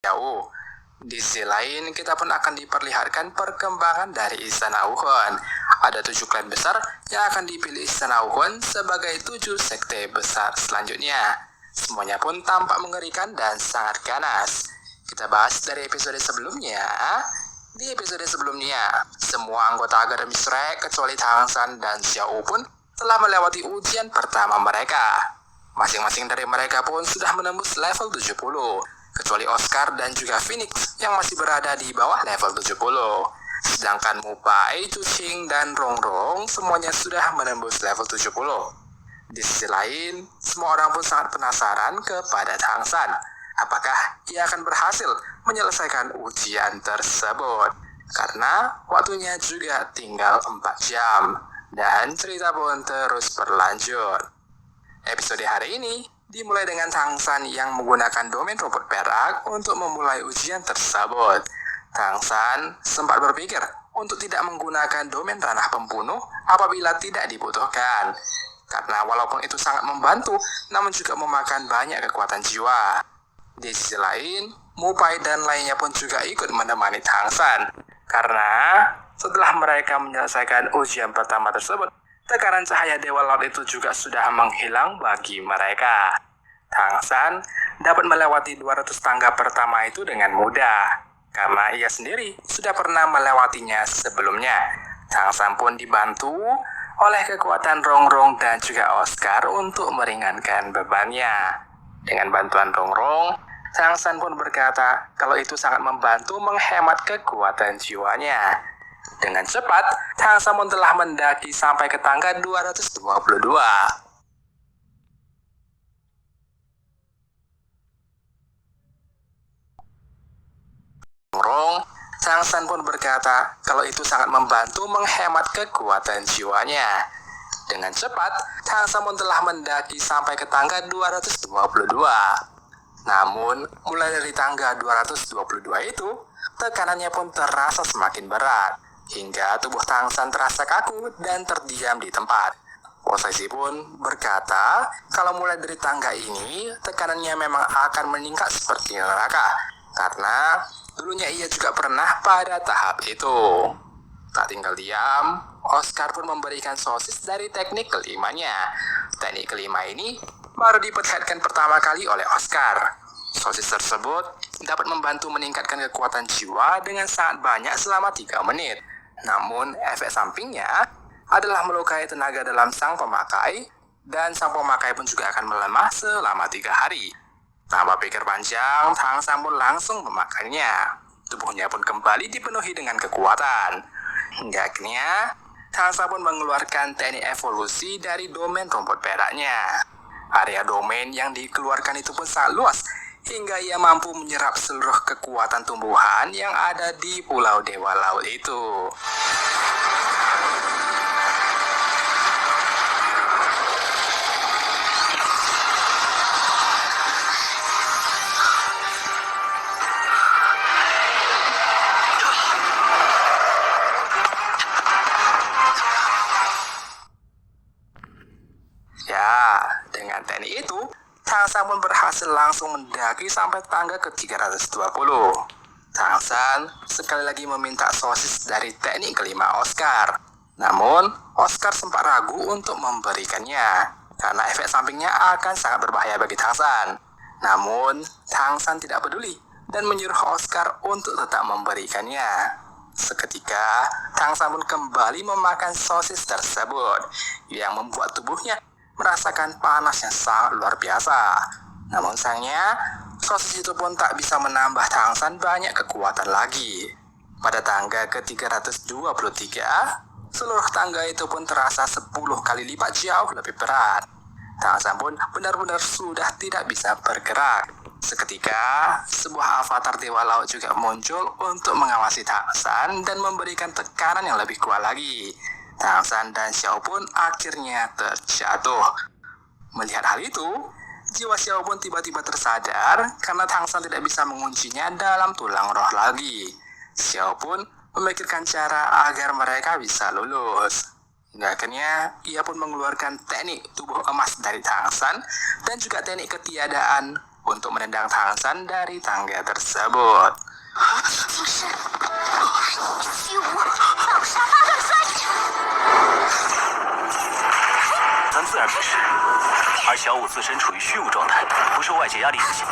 jauh. Di sisi lain, kita pun akan diperlihatkan perkembangan dari Istana Wuhan. Ada 7 klan besar yang akan dipilih Istana Wuhan sebagai 7 sekte besar selanjutnya. Semuanya pun tampak mengerikan dan sangat ganas. Kita bahas dari episode sebelumnya. Di episode sebelumnya, semua anggota Akademi Shrek kecuali Tang San dan Xiao pun telah melewati ujian pertama mereka. Masing-masing dari mereka pun sudah menembus level 70, kecuali Oscar dan juga Phoenix yang masih berada di bawah level 70. Sedangkan Mupai, Chuqing, dan Rongrong semuanya sudah menembus level 70. Di sisi lain, semua orang pun sangat penasaran kepada Tang San. Apakah ia akan berhasil menyelesaikan ujian tersebut? Karena waktunya juga tinggal 4 jam. Dan cerita pun terus berlanjut. Episode hari ini dimulai dengan Tang San yang menggunakan domain robot perak untuk memulai ujian tersebut. Tang San sempat berpikir untuk tidak menggunakan domain ranah pembunuh apabila tidak dibutuhkan. Karena walaupun itu sangat membantu, namun juga memakan banyak kekuatan jiwa. Di sisi lain, Mupai dan lainnya pun juga ikut menemani Tang San. Karena setelah mereka menyelesaikan ujian pertama tersebut, tekanan cahaya Dewa Laut itu juga sudah menghilang bagi mereka. Tang San dapat melewati 200 tangga pertama itu dengan mudah, karena ia sendiri sudah pernah melewatinya sebelumnya. Tang San pun dibantu oleh kekuatan Rongrong dan juga Oscar untuk meringankan bebannya. Dengan bantuan Rongrong, Tang San pun berkata kalau itu sangat membantu menghemat kekuatan jiwanya. Dengan cepat, Tang San pun telah mendaki sampai ke tangga 222. Tang San pun berkata kalau itu sangat membantu menghemat kekuatan jiwanya. Dengan cepat, Tang San pun telah mendaki sampai ke tangga 222. Namun, mulai dari tangga 222 itu, tekanannya pun terasa semakin berat. Hingga tubuh Tang San terasa kaku dan terdiam di tempat. Posisi pun berkata kalau mulai dari tangga ini, tekanannya memang akan meningkat seperti neraka. Karena dulunya ia juga pernah pada tahap itu. Tak tinggal diam, Oscar pun memberikan sosis dari teknik kelimanya. Teknik kelima ini baru diperlihatkan pertama kali oleh Oscar. Sosis tersebut dapat membantu meningkatkan kekuatan jiwa dengan sangat banyak selama 3 menit. Namun, efek sampingnya adalah melukai tenaga dalam sang pemakai, dan sang pemakai pun juga akan melemah selama 3 hari. Tanpa pikir panjang, Tang San pun langsung memakainya. Tubuhnya pun kembali dipenuhi dengan kekuatan. Hingga akhirnya, Tang San pun mengeluarkan teknik evolusi dari domain robot peraknya. Area domain yang dikeluarkan itu pun sangat luas, hingga ia mampu menyerap seluruh kekuatan tumbuhan yang ada di Pulau Dewa Laut itu. Ya, dengan teknik itu, Tang San pun berhasil langsung mendaki sampai tangga ke 320. Tang San sekali lagi meminta sosis dari teknik kelima Oscar. Namun, Oscar sempat ragu untuk memberikannya, karena efek sampingnya akan sangat berbahaya bagi Tang San. Namun, Tang San tidak peduli dan menyuruh Oscar untuk tetap memberikannya. Seketika, Tang San pun kembali memakan sosis tersebut, yang membuat tubuhnya merasakan panas yang sangat luar biasa. Namun sayangnya, sosis itu pun tak bisa menambah Tang San banyak kekuatan lagi. Pada tangga ke-323, seluruh tangga itu pun terasa 10 kali lipat jauh lebih berat. Tang San pun benar-benar sudah tidak bisa bergerak. Seketika, sebuah avatar Dewa Laut juga muncul untuk mengawasi Tang San dan memberikan tekanan yang lebih kuat lagi. Tang San dan Xiao pun akhirnya terjatuh. Melihat hal itu, jiwa Xiao pun tiba-tiba tersadar karena Tang San tidak bisa menguncinya dalam tulang roh lagi. Xiao pun memikirkan cara agar mereka bisa lulus. Hingga akhirnya ia pun mengeluarkan teknik tubuh emas dari Tang San dan juga teknik ketiadaan untuk menendang Tang San dari tangga tersebut. 竟是虚无倒沙发乱摔。咱自然不是，而小五自身处于虚无状态，不受外界压力影响。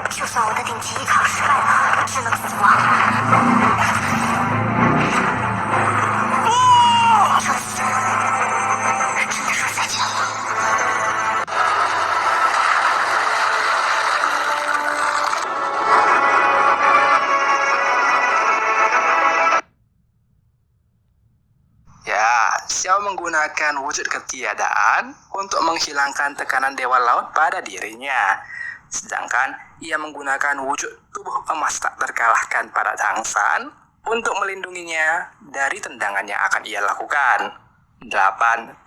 就算我的顶级依靠失败了，只能死亡。这次真的说再见了。 Xiao menggunakan wujud ketiadaan untuk menghilangkan tekanan Dewa Laut pada dirinya. Sedangkan ia menggunakan wujud tubuh emas tak terkalahkan pada Tang San untuk melindunginya dari tendangan yang akan ia lakukan. 8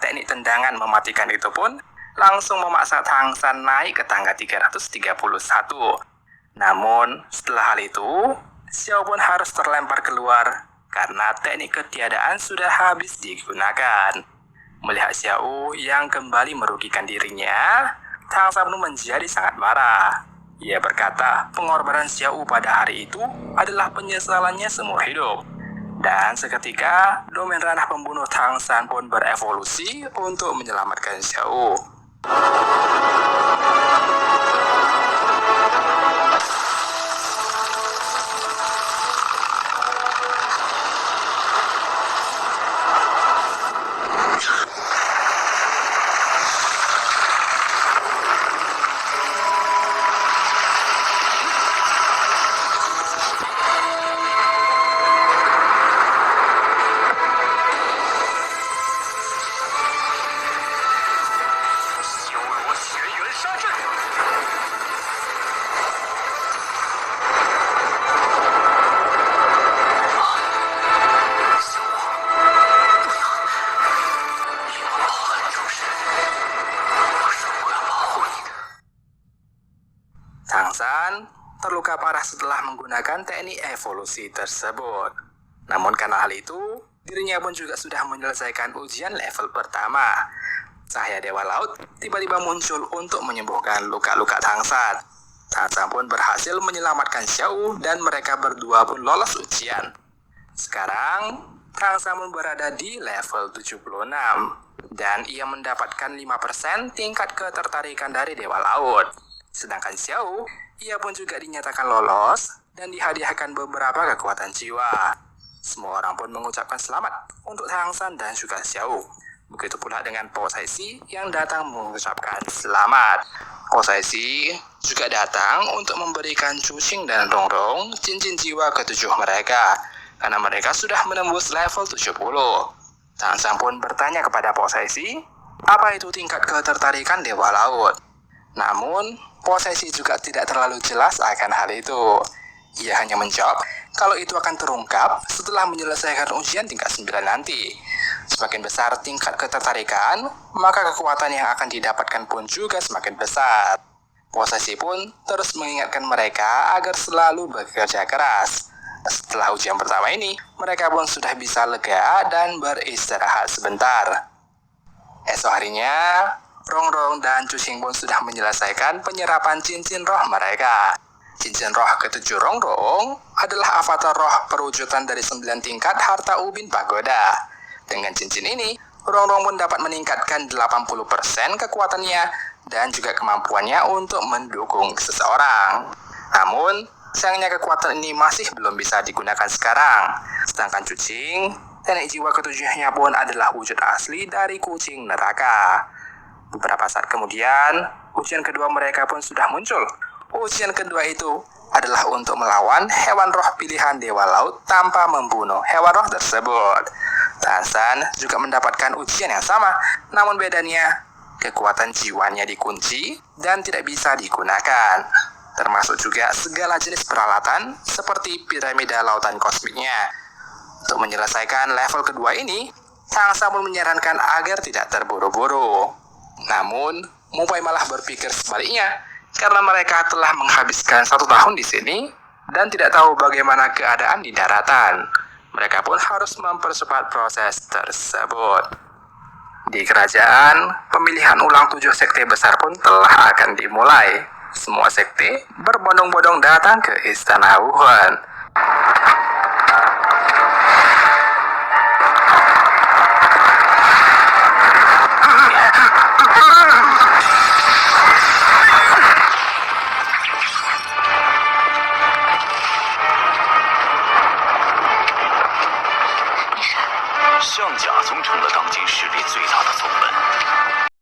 teknik tendangan mematikan itu pun langsung memaksa Tang San naik ke tangga 331. Namun setelah hal itu, Xiao pun harus terlempar keluar karena teknik ketiadaan sudah habis digunakan. Melihat Xiao yang kembali merugikan dirinya, Tang San pun menjadi sangat marah. Ia berkata pengorbanan Xiao pada hari itu adalah penyesalannya seumur hidup. Dan seketika, domain ranah pembunuh Tang San pun berevolusi untuk menyelamatkan Xiao. Tang San terluka parah setelah menggunakan teknik evolusi tersebut. Namun karena hal itu, dirinya pun juga sudah menyelesaikan ujian level pertama. Cahaya Dewa Laut tiba-tiba muncul untuk menyembuhkan luka-luka Tang San. Tang San pun berhasil menyelamatkan Xiao dan mereka berdua pun lolos ujian. Sekarang, Tang San pun berada di level 76 dan ia mendapatkan 5% tingkat ketertarikan dari Dewa Laut. Sedangkan Xiao, ia pun juga dinyatakan lolos dan dihadiahkan beberapa kekuatan jiwa. Semua orang pun mengucapkan selamat untuk Tang San dan juga Xiao. Begitu pula dengan Po Sai Si yang datang mengucapkan selamat. Po Sai Si juga datang untuk memberikan Chu Xing dan Rong Rong cincin jiwa ke-7 mereka, karena mereka sudah menembus level 70. Tang San pun bertanya kepada Po Sai Si, apa itu tingkat ketertarikan Dewa Laut? Namun, Po Sai Si juga tidak terlalu jelas akan hal itu. Ia hanya menjawab kalau itu akan terungkap setelah menyelesaikan ujian tingkat 9 nanti. Semakin besar tingkat ketertarikan, maka kekuatan yang akan didapatkan pun juga semakin besar. Po Sai Si pun terus mengingatkan mereka agar selalu bekerja keras. Setelah ujian pertama ini, mereka pun sudah bisa lega dan beristirahat sebentar. Esok harinya, Rong Rong dan Chu Xing pun sudah menyelesaikan penyerapan cincin roh mereka. Cincin roh ke-7 Rong Rong adalah avatar roh perwujudan dari 9 tingkat harta ubin pagoda. Dengan cincin ini, Rong Rong pun dapat meningkatkan 80% kekuatannya dan juga kemampuannya untuk mendukung seseorang. Namun, sayangnya kekuatan ini masih belum bisa digunakan sekarang. Sedangkan Chu Xing, teknik jiwa ke-7-nya pun adalah wujud asli dari kucing neraka. Beberapa saat kemudian, ujian kedua mereka pun sudah muncul. Ujian kedua itu adalah untuk melawan hewan roh pilihan Dewa Laut tanpa membunuh hewan roh tersebut. Tang San juga mendapatkan ujian yang sama, namun bedanya kekuatan jiwanya dikunci dan tidak bisa digunakan. Termasuk juga segala jenis peralatan seperti piramida lautan kosmiknya. Untuk menyelesaikan level kedua ini, Tang San pun menyarankan agar tidak terburu-buru. Namun, Mupai malah berpikir sebaliknya, karena mereka telah menghabiskan 1 tahun di sini dan tidak tahu bagaimana keadaan di daratan. Mereka pun harus mempercepat proses tersebut. Di kerajaan, pemilihan ulang 7 sekte besar pun telah akan dimulai. Semua sekte berbondong-bondong datang ke Istana Wuhan.象甲宗成了当今势力最大的宗门，